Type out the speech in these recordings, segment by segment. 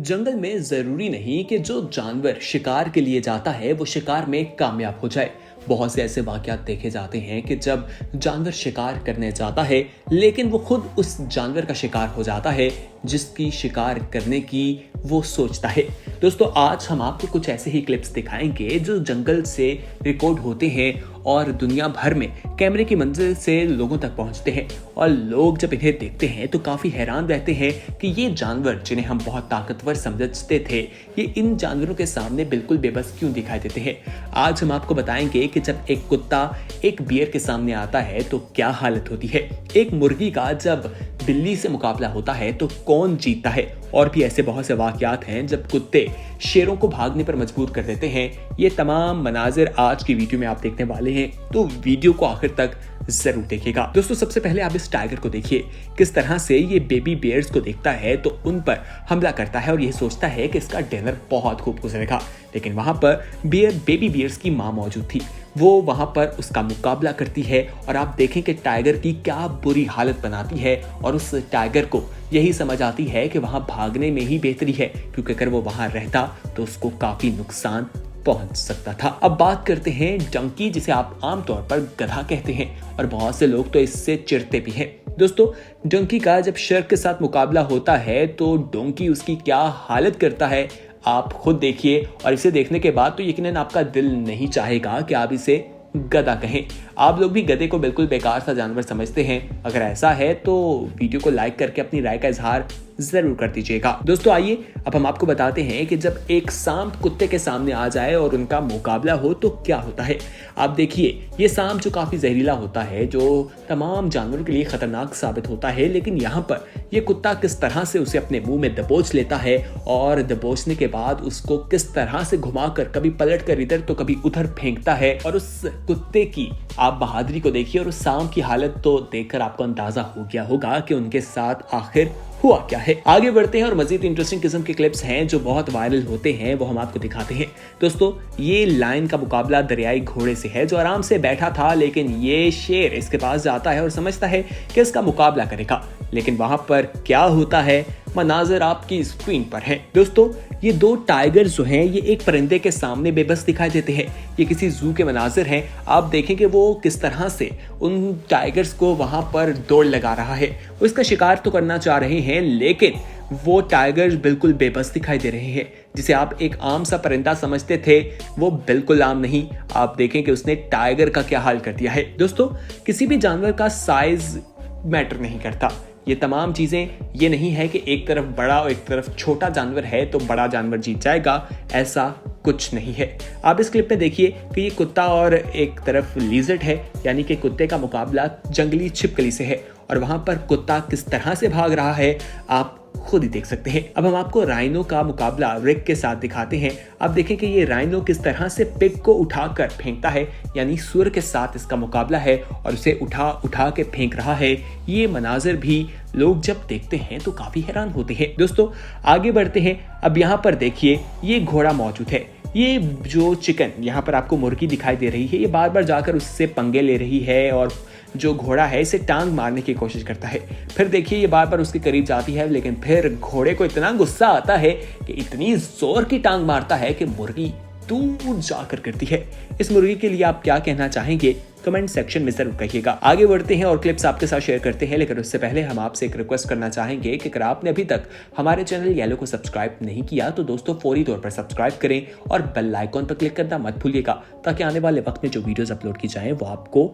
जंगल में जरूरी नहीं कि जो जानवर शिकार के लिए जाता है वो शिकार में कामयाब हो जाए। बहुत से ऐसे वाकयात देखे जाते हैं कि जब जानवर शिकार करने जाता है लेकिन वो खुद उस जानवर का शिकार हो जाता है जिसकी शिकार करने की वो सोचता है। दोस्तों, आज हम आपको कुछ ऐसे ही क्लिप्स दिखाएंगे जो जंगल से रिकॉर्ड होते हैं और दुनिया भर में कैमरे की मंजिल से लोगों तक पहुंचते हैं और लोग जब इन्हें देखते हैं तो काफी हैरान रहते हैं कि ये जानवर जिन्हें हम बहुत ताकतवर समझते थे ये इन जानवरों के सामने बिल्कुल बेबस क्यों दिखाई देते हैं। आज हम आपको बताएंगे कि जब एक कुत्ता एक बियर के सामने आता है तो क्या हालत होती है, एक मुर्गी का जब बिल्ली से मुकाबला होता है तो कौन जीतता है, और भी ऐसे बहुत से वाकयात हैं जब कुत्ते शेरों को भागने पर मजबूर कर देते हैं। ये तमाम मनाजिर आज की वीडियो में आप देखने वाले हैं, तो वीडियो को आखिर तक जरूर देखिएगा। दोस्तों, सबसे पहले आप इस टाइगर को देखिए, किस तरह से ये बेबी बियर्स को देखता है तो उन पर हमला करता है और ये सोचता है कि इसका डिनर बहुत खूब गुजरेगा। लेकिन वहां पर बेबी बियर्स की मां मौजूद थी, वो वहां पर उसका मुकाबला करती है और आप देखें कि टाइगर की क्या बुरी हालत बनाती है और उस टाइगर को यही समझ आती है कि वहां भागने में ही बेहतरी है, क्योंकि अगर वो वहां रहता तो उसको काफी नुकसान पहुंच सकता था। अब बात करते हैं डंकी, जिसे आप आमतौर पर गधा कहते हैं और बहुत से लोग तो इससे चिढ़ते भी हैं। दोस्तों, डंकी का जब शार्क के साथ मुकाबला होता है तो डंकी उसकी क्या हालत करता है आप खुद देखिए, और इसे देखने के बाद तो यकीनन आपका दिल नहीं चाहेगा कि आप इसे गधा कहें। आप लोग भी गधे को बिल्कुल बेकार सा जानवर समझते हैं। अगर ऐसा है तो वीडियो को लाइक करके अपनी राय का इजहार जरूर कर दीजिएगा। दोस्तों, आइए अब हम आपको बताते हैं कि जब एक सांप कुत्ते के सामने आ जाए और उनका मुकाबला हो तो क्या होता है। आप देखिए, ये सांप जो काफी जहरीला होता है, जो तमाम जानवरों के लिए खतरनाक साबित होता है, लेकिन यहाँ पर ये कुत्ता किस तरह से उसे अपने मुंह में दबोच लेता है और दबोचने के बाद उसको किस तरह से घुमाकर कभी पलट कर इधर तो कभी उधर फेंकता है। और उस कुत्ते की आप बहादुरी को देखिए और उस सांप की हालत तो देखकर आपको अंदाजा हो गया होगा कि उनके साथ आखिर हुआ क्या है। आगे बढ़ते हैं और मजीद इंटरेस्टिंग किस्म के क्लिप्स हैं जो बहुत वायरल होते हैं, वो हम आपको दिखाते हैं। दोस्तों, ये लायन का मुकाबला दरियाई घोड़े से है जो आराम से बैठा था, लेकिन ये शेर इसके पास जाता है और समझता है कि इसका मुकाबला करेगा, लेकिन वहां पर क्या होता है मनाजिर आपकी स्क्रीन पर है। दोस्तों, ये दो टाइगर जो हैं ये एक परिंदे के सामने बेबस दिखाई देते हैं। ये किसी जू के मनाजिर हैं। आप देखें कि वो किस तरह से उन टाइगर्स को वहां पर दौड़ लगा रहा है। वो इसका शिकार तो करना चाह रहे हैं, लेकिन वो टाइगर्स बिल्कुल बेबस दिखाई दे रहे हैं। जिसे आप एक आम सा परिंदा समझते थे वो बिल्कुल आम नहीं। आप देखें कि उसने टाइगर का क्या हाल कर दिया है। दोस्तों, किसी भी जानवर का साइज मैटर नहीं करता। ये तमाम चीजें ये नहीं है कि एक तरफ बड़ा और एक तरफ छोटा जानवर है तो बड़ा जानवर जीत जाएगा, ऐसा कुछ नहीं है। आप इस क्लिप में देखिए कि ये कुत्ता और एक तरफ लिजर्ड है, यानी कि कुत्ते का मुकाबला जंगली छिपकली से है और वहां पर कुत्ता किस तरह से भाग रहा है आप खुद ही देख सकते हैं। अब हम आपको राइनो का मुकाबला रिक के साथ दिखाते हैं। आप देखें कि ये राइनो किस तरह से पिग को उठाकर फेंकता है, यानी सुअर के साथ इसका मुकाबला है और उसे उठा के फेंक रहा है। ये मनाजिर भी लोग जब देखते हैं तो काफी हैरान होते हैं। दोस्तों, आगे बढ़ते हैं। अब यहाँ पर देखिए, ये घोड़ा मौजूद है। ये जो चिकन यहाँ पर आपको मुर्गी दिखाई दे रही है, ये बार बार जाकर उससे पंगे ले रही है और जो घोड़ा है इसे टांग मारने की कोशिश करता है। फिर देखिए, ये बार बार उसके करीब जाती है, लेकिन फिर घोड़े को इतना गुस्सा आता है कि इतनी जोर की टांग मारता है कि मुर्गी दूर जाकर गिरती है। इस मुर्गी के लिए आप क्या कहना चाहेंगे कमेंट सेक्शन में जरूर कहिएगा। आगे बढ़ते हैं और क्लिप्स आपके साथ शेयर करते हैं, लेकिन उससे पहले हम आपसे एक रिक्वेस्ट करना चाहेंगे कि अगर आपने अभी तक हमारे चैनल येलो को सब्सक्राइब नहीं किया तो दोस्तों फौरी तौर पर सब्सक्राइब करें और बेल आइकॉन पर क्लिक करना मत भूलिएगा, ताकि आने वाले वक्त में जो वीडियोस अपलोड की जाएं वो आपको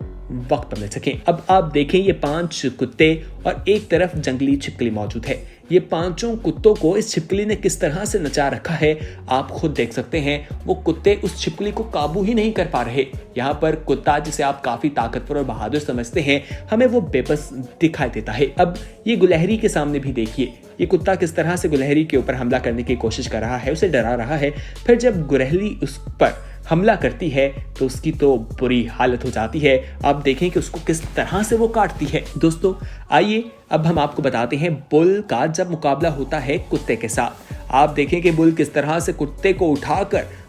वक्त पर मिल सके। अब आप देखें, ये 5 कुत्ते और एक तरफ जंगली छिपकली मौजूद है। ये 5 कुत्तों को इस छिपकली ने किस तरह से नचा रखा है आप खुद देख सकते हैं। वो कुत्ते उस छिपकली को काबू ही नहीं कर पा रहे। यहाँ पर कुत्ता, जिसे आप काफी ताकतवर और बहादुर समझते हैं, हमें वो बेबस दिखाई देता है। अब ये गुलहरी के सामने भी देखिए, ये कुत्ता किस तरह से गुलहरी के ऊपर हमला करने की कोशिश कर रहा है, उसे डरा रहा है। फिर जब गुलहरी उस पर हमला करती है तो उसकी तो बुरी हालत हो जाती है। आप देखें कि उसको किस तरह से वो काटती है। दोस्तों, आइए अब हम आपको बताते हैं बुल का जब मुकाबला होता है कुत्ते के साथ। आप देखें कि बुल किस तरह से कुत्ते को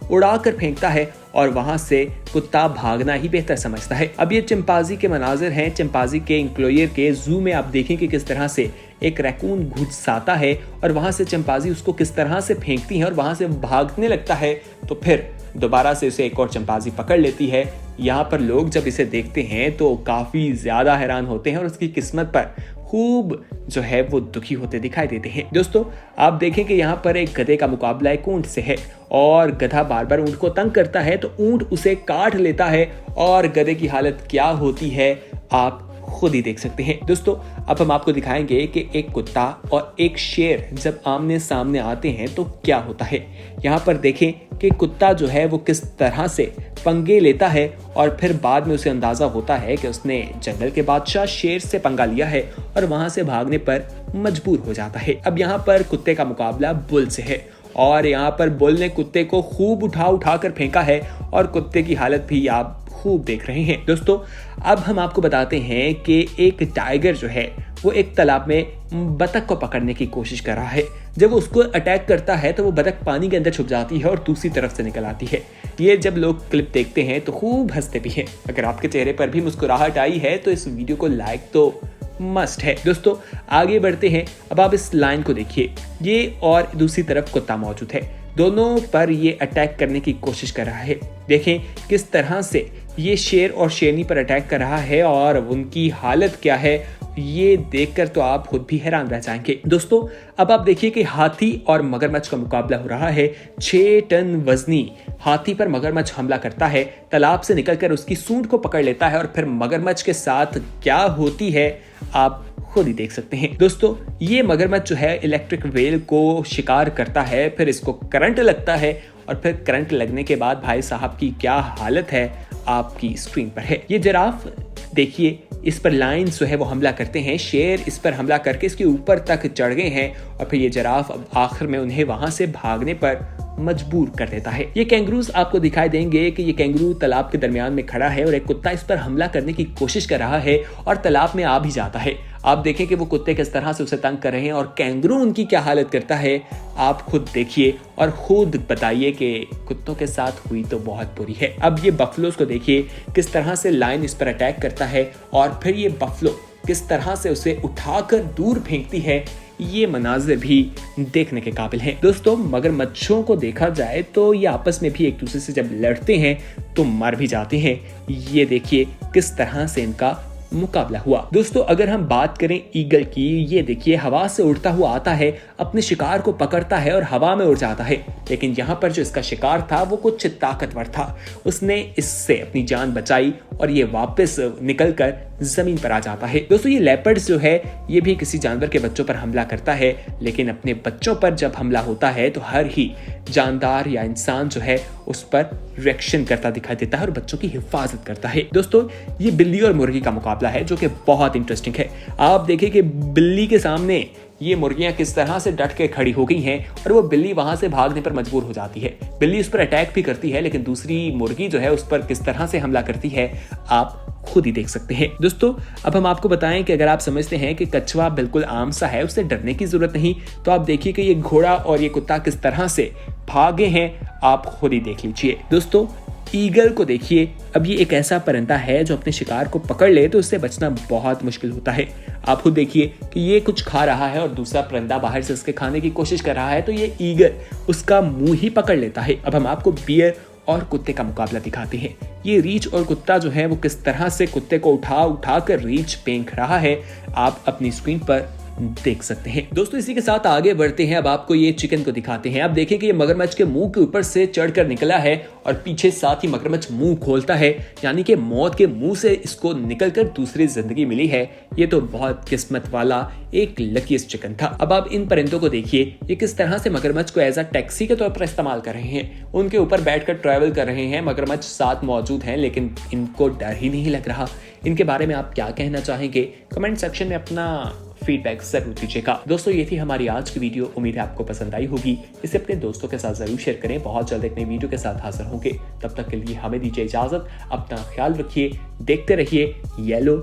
उड़ाकर फेंकता है और वहां से कुत्ता भागना ही बेहतर समझता है। अब ये चिंपांजी के मनाजिर हैं। चिंपांजी के इंक्लोयर के जू में आप देखें कि किस तरह से एक रैकून घुसाता है और वहां से चिंपांजी उसको किस तरह से फेंकती है और वहां से भागने लगता है, तो फिर दोबारा से उसे एक और चिंपांजी पकड़ लेती है। यहाँ पर लोग जब इसे देखते हैं तो काफी ज्यादा हैरान होते हैं और उसकी किस्मत पर खूब जो है वो दुखी होते दिखाई देते हैं। दोस्तों आप देखें कि यहाँ पर एक गधे का मुकाबला एक ऊंट से है और गधा बार बार ऊंट को तंग करता है तो ऊंट उसे काट लेता है और गधे की हालत क्या होती है आप खुद ही देख सकते हैं। दोस्तों अब हम आपको दिखाएंगे कि एक कुत्ता और एक शेर जब आमने सामने आते हैं तो क्या होता है। यहाँ पर देखें कि कुत्ता जो है वो किस तरह से पंगे लेता है और फिर बाद में उसे अंदाजा होता है कि उसने जंगल के बादशाह शेर से पंगा लिया है और वहां से भागने पर मजबूर हो जाता है। अब यहाँ पर कुत्ते का मुकाबला बुल से है और यहाँ पर बुल ने कुत्ते को खूब उठा कर फेंका है और कुत्ते की हालत भी आप खूब देख रहे हैं। दोस्तों अब हम आपको बताते हैं कि एक टाइगर जो है वो एक तालाब में बतख को पकड़ने की कोशिश कर रहा है। जब वो उसको अटैक करता है तो वो बतख पानी के अंदर छुप जाती है और दूसरी तरफ से निकल आती है। ये जब लोग क्लिप देखते हैं तो खूब हंसते भी हैं। अगर आपके चेहरे पर भी मुस्कुराहट आई है तो इस वीडियो को लाइक तो मस्ट है। दोस्तों आगे बढ़ते हैं। अब आप इस लाइन को देखिए, ये और दूसरी तरफ कुत्ता मौजूद है, दोनों पर ये अटैक करने की कोशिश कर रहा है। देखें किस तरह से ये शेर और शेरनी पर अटैक कर रहा है और उनकी हालत क्या है, ये देखकर तो आप खुद भी हैरान रह जाएंगे। दोस्तों अब आप देखिए कि हाथी और मगरमच्छ का मुकाबला हो रहा है। 6 टन वजनी हाथी पर मगरमच्छ हमला करता है, तालाब से निकलकर उसकी सूंड को पकड़ लेता है और फिर मगरमच्छ के साथ क्या होती है आप खुद ही देख सकते हैं। दोस्तों ये मगरमच्छ जो है इलेक्ट्रिक वेल को शिकार करता है, फिर इसको करंट लगता है और फिर करंट लगने के बाद भाई साहब की क्या हालत है आपकी स्क्रीन पर है। ये जिराफ देखिए, इस पर लायन जो है वो हमला करते हैं, शेर इस पर हमला करके इसके ऊपर तक चढ़ गए हैं और फिर ये जिराफ अब आखिर में उन्हें वहां से भागने पर मजबूर कर देता है। ये कैंगरूज आपको दिखाई देंगे कि ये कैंगरू तालाब के दरमियान में खड़ा है और एक कुत्ता इस पर हमला करने की कोशिश कर रहा है और तालाब में आ भी जाता है। आप देखें कि वो कुत्ते किस तरह से उसे तंग कर रहे हैं और कैंगरू उनकी क्या हालत करता है आप खुद देखिए और खुद बताइए कि कुत्तों के साथ हुई तो बहुत बुरी है। अब ये बफलोज को देखिए किस तरह से लायन इस पर अटैक करता है और फिर ये बफलो किस तरह से उसे उठाकर दूर फेंकती है। ये मनाजिर भी देखने के काबिल हैं। दोस्तों मगरमच्छों को देखा जाए तो ये आपस में भी एक दूसरे से जब लड़ते हैं तो मर भी जाते हैं। ये देखिए किस तरह से इनका मुकाबला हुआ। दोस्तों अगर हम बात करें ईगल की, ये देखिए हवा से उड़ता हुआ आता है, अपने शिकार को पकड़ता है और हवा में उड़ जाता है, लेकिन यहाँ पर जो इसका शिकार था वो कुछ ताकतवर था, उसने इससे अपनी जान बचाई और ये वापस निकलकर जमीन पर आ जाता है। दोस्तों ये लेपर्ड्स जो है ये भी किसी जानवर के बच्चों पर हमला करता है, लेकिन अपने बच्चों पर जब हमला होता है तो हर ही जानदार या इंसान जो है उस पर रिएक्शन करता दिखाई देता है और बच्चों की हिफाजत करता है। दोस्तों ये बिल्ली और मुर्गी का मुकाबला है जो कि बहुत इंटरेस्टिंग है। आप देखिए कि बिल्ली के सामने ये मुर्गियां किस तरह से डट के खड़ी हो गई हैं और वो बिल्ली वहां से भागने पर मजबूर हो जाती है। बिल्ली उस पर अटैक भी करती है, लेकिन दूसरी मुर्गी जो है उस पर किस तरह से हमला करती है आप खुद ही देख सकते हैं। दोस्तों अब हम आपको बताएं कि अगर आप समझते हैं कि कछुआ बिल्कुल आम सा है, उससे डरने की जरूरत नहीं, तो आप देखिए कि ये घोड़ा और ये कुत्ता किस तरह से भागे हैं आप खुद ही देख लीजिए। दोस्तों ईगल को देखिए, अब ये एक ऐसा परिंदा है जो अपने शिकार को पकड़ ले तो उससे बचना बहुत मुश्किल होता है। आप खुद देखिए कि ये कुछ खा रहा है और दूसरा परिंदा बाहर से उसके खाने की कोशिश कर रहा है, तो ये ईगल उसका मुंह ही पकड़ लेता है। अब हम आपको बियर और कुत्ते का मुकाबला दिखाते हैं। ये रीछ और कुत्ता जो है वो किस तरह से कुत्ते को उठा कर रीछ फेंक रहा है आप अपनी स्क्रीन पर देख सकते हैं। दोस्तों इसी के साथ आगे बढ़ते हैं। अब आपको ये चिकन को दिखाते हैं। आप देखें कि ये मगरमच्छ के मुंह के ऊपर से चढ़कर निकला है और पीछे साथ ही मगरमच्छ मुंह खोलता है, यानी कि मौत के मुंह से इसको निकलकर दूसरी जिंदगी मिली है। ये तो बहुत किस्मत वाला एक लकीस्ट चिकन था। अब आप इन परिंदों को देखिए, ये किस तरह से मगरमच्छ को एज अ टैक्सी के तौर पर इस्तेमाल कर रहे हैं, उनके ऊपर बैठकर ट्रैवल कर रहे हैं। मगरमच्छ साथ मौजूद हैं लेकिन इनको डर ही नहीं लग रहा। इनके बारे में आप क्या कहना चाहेंगे? कमेंट सेक्शन में अपना फीडबैक जरूर दीजिएगा। दोस्तों ये थी हमारी आज की वीडियो, उम्मीद है आपको पसंद आई होगी। इसे अपने दोस्तों के साथ जरूर शेयर करें। बहुत जल्द एक नई वीडियो के साथ हाजिर होंगे, तब तक के लिए हमें दीजिए इजाजत। अपना ख्याल रखिए, देखते रहिए येलो।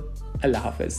अल्लाह हाफिज।